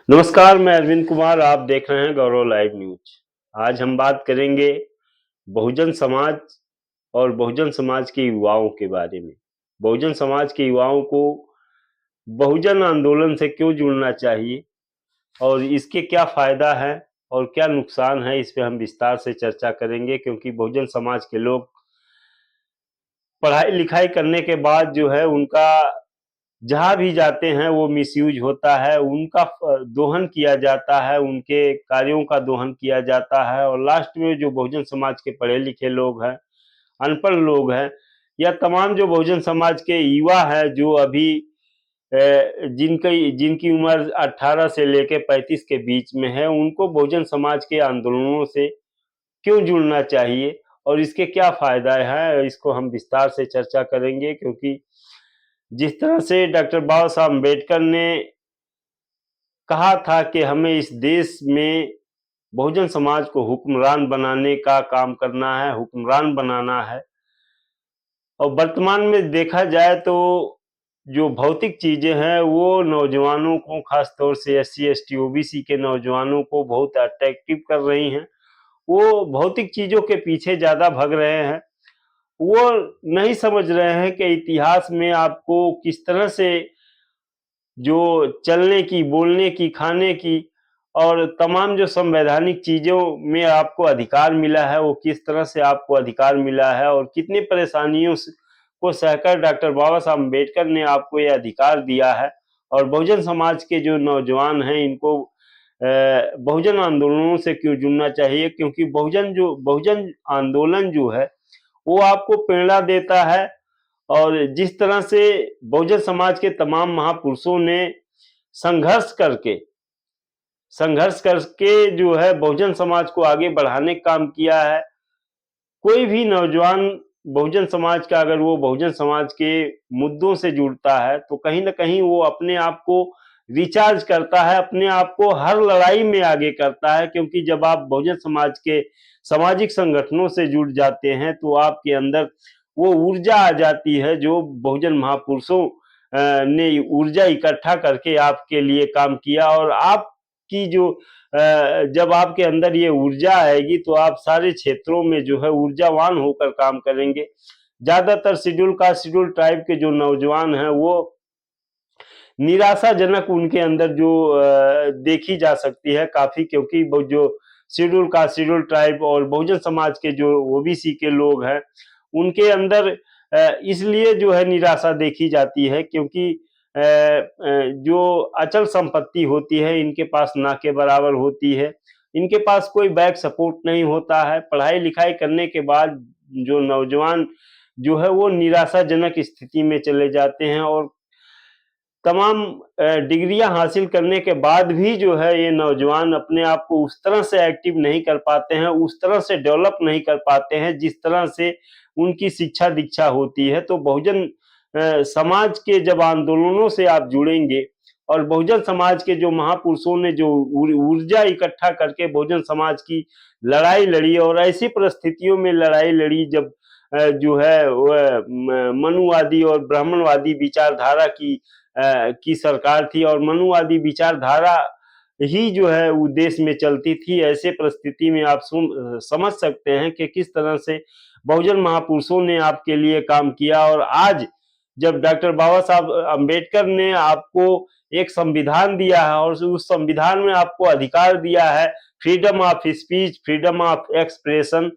नमस्कार, मैं अरविंद कुमार। आप देख रहे हैं गौरव लाइव न्यूज। आज हम बात करेंगे बहुजन समाज और बहुजन समाज के युवाओं के बारे में। बहुजन समाज के युवाओं को बहुजन आंदोलन से क्यों जुड़ना चाहिए और इसके क्या फायदा है और क्या नुकसान है, इस पे हम विस्तार से चर्चा करेंगे। क्योंकि बहुजन समाज के लोग पढ़ाई लिखाई करने के बाद जो है उनका जहाँ भी जाते हैं वो मिसयूज होता है, उनका दोहन किया जाता है, उनके कार्यों का दोहन किया जाता है। और लास्ट में जो बहुजन समाज के पढ़े लिखे लोग हैं, अनपढ़ लोग हैं, या तमाम जो बहुजन समाज के युवा हैं जो अभी जिनकी जिनकी उम्र 18 से लेकर 35 के बीच में है, उनको बहुजन समाज के आंदोलनों से क्यों जुड़ना चाहिए और इसके क्या फायदा है, इसको हम विस्तार से चर्चा करेंगे। क्योंकि जिस तरह से डॉक्टर बाबा साहब अम्बेडकर ने कहा था कि हमें इस देश में बहुजन समाज को हुक्मरान बनाने का काम करना है, हुक्मरान बनाना है। और वर्तमान में देखा जाए तो जो भौतिक चीजें हैं वो नौजवानों को, खास तौर से एससी एसटी ओबीसी के नौजवानों को बहुत अट्रैक्टिव कर रही हैं। वो भौतिक चीजों के पीछे ज्यादा भग रहे हैं। वो नहीं समझ रहे हैं कि इतिहास में आपको किस तरह से जो चलने की, बोलने की, खाने की और तमाम जो संवैधानिक चीज़ों में आपको अधिकार मिला है, वो किस तरह से आपको अधिकार मिला है और कितनी परेशानियों से को सहकर डॉक्टर बाबा साहब अम्बेडकर ने आपको ये अधिकार दिया है। और बहुजन समाज के जो नौजवान हैं, इनको बहुजन आंदोलनों से क्यों जुड़ना चाहिए। क्योंकि बहुजन आंदोलन जो है, वो आपको प्रेरणा देता है। और जिस तरह से बहुजन समाज के तमाम महापुरुषों ने संघर्ष करके संघर्ष करके जो है बहुजन समाज को आगे बढ़ाने का काम किया है। कोई भी नौजवान बहुजन समाज का, अगर वो बहुजन समाज के मुद्दों से जुड़ता है तो कहीं ना कहीं वो अपने आप को रिचार्ज करता है, अपने आप को हर लड़ाई में आगे करता है। क्योंकि जब आप बहुजन समाज के सामाजिक संगठनों से जुड़ जाते हैं तो आपके अंदर वो ऊर्जा आ जाती है जो बहुजन महापुरुषों ने ऊर्जा इकट्ठा करके आपके लिए काम किया। और आपकी जो जब आपके अंदर ये ऊर्जा आएगी तो आप सारे क्षेत्रों में जो है ऊर्जावान होकर काम करेंगे। ज्यादातर शेड्यूल कास्ट, शेड्यूल ट्राइब के जो नौजवान हैं वो निराशाजनक उनके अंदर जो देखी जा सकती है काफी। क्योंकि वो जो शेड्यूल कास्ट, शेड्यूल ट्राइब और बहुजन समाज के जो ओबीसी के लोग हैं, उनके अंदर इसलिए जो है निराशा देखी जाती है क्योंकि जो अचल संपत्ति होती है इनके पास ना के बराबर होती है। इनके पास कोई बैक सपोर्ट नहीं होता है। पढ़ाई लिखाई करने के बाद जो नौजवान जो है वो निराशाजनक स्थिति में चले जाते हैं। और तमाम डिग्रियां हासिल करने के बाद भी जो है ये नौजवान अपने आप को उस तरह से एक्टिव नहीं कर पाते हैं, उस तरह से डेवलप नहीं कर पाते हैं जिस तरह से उनकी शिक्षा दीक्षा होती है। तो बहुजन समाज के जब आंदोलनों से आप जुड़ेंगे और बहुजन समाज के जो महापुरुषों ने जो ऊर्जा इकट्ठा करके बहुजन समाज की लड़ाई लड़ी, और ऐसी परिस्थितियों में लड़ाई लड़ी जब जो है वह मनुवादी और ब्राह्मणवादी विचारधारा की सरकार थी, और मनुवादी विचारधारा ही जो है वो देश में चलती थी। ऐसे परिस्थिति में आप समझ सकते हैं कि किस तरह से बहुजन महापुरुषों ने आपके लिए काम किया। और आज जब डॉक्टर बाबा साहब अम्बेडकर ने आपको एक संविधान दिया है और उस संविधान में आपको अधिकार दिया है, freedom of speech, freedom of expression,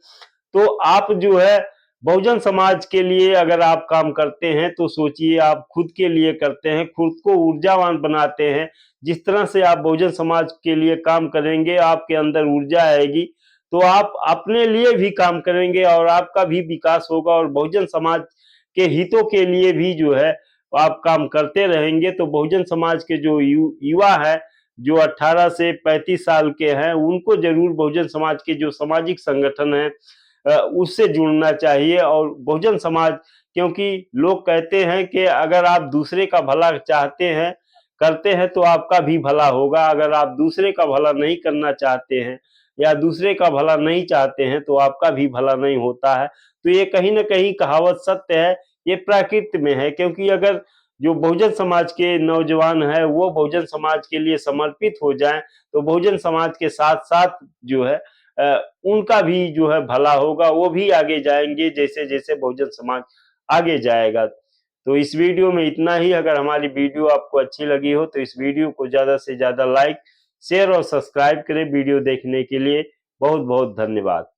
तो आप जो है बहुजन समाज के लिए अगर आप काम करते हैं तो सोचिए आप खुद के लिए करते हैं, खुद को ऊर्जावान बनाते हैं। जिस तरह से आप बहुजन समाज के लिए काम करेंगे, आपके अंदर ऊर्जा आएगी तो आप अपने लिए भी काम करेंगे और आपका भी विकास होगा और बहुजन समाज के हितों के लिए भी जो है आप काम करते रहेंगे। तो बहुजन समाज के जो युवा है, जो 18 से 35 साल के हैं, उनको जरूर बहुजन समाज के जो सामाजिक संगठन है उससे जुड़ना चाहिए। और बहुजन समाज, क्योंकि लोग कहते हैं कि अगर आप दूसरे का भला चाहते हैं, करते हैं तो आपका भी भला होगा। अगर आप दूसरे का भला नहीं करना चाहते हैं या दूसरे का भला नहीं चाहते हैं तो आपका भी भला नहीं होता है। तो ये कहीं ना कहीं कहावत सत्य है, ये प्रकृति में है। क्योंकि अगर जो बहुजन समाज के नौजवान है वो बहुजन समाज के लिए समर्पित हो जाएं, तो बहुजन समाज के साथ साथ जो है उनका भी जो है भला होगा, वो भी आगे जाएंगे जैसे जैसे बहुजन समाज आगे जाएगा। तो इस वीडियो में इतना ही। अगर हमारी वीडियो आपको अच्छी लगी हो तो इस वीडियो को ज्यादा से ज्यादा लाइक, शेयर और सब्सक्राइब करें। वीडियो देखने के लिए बहुत बहुत धन्यवाद।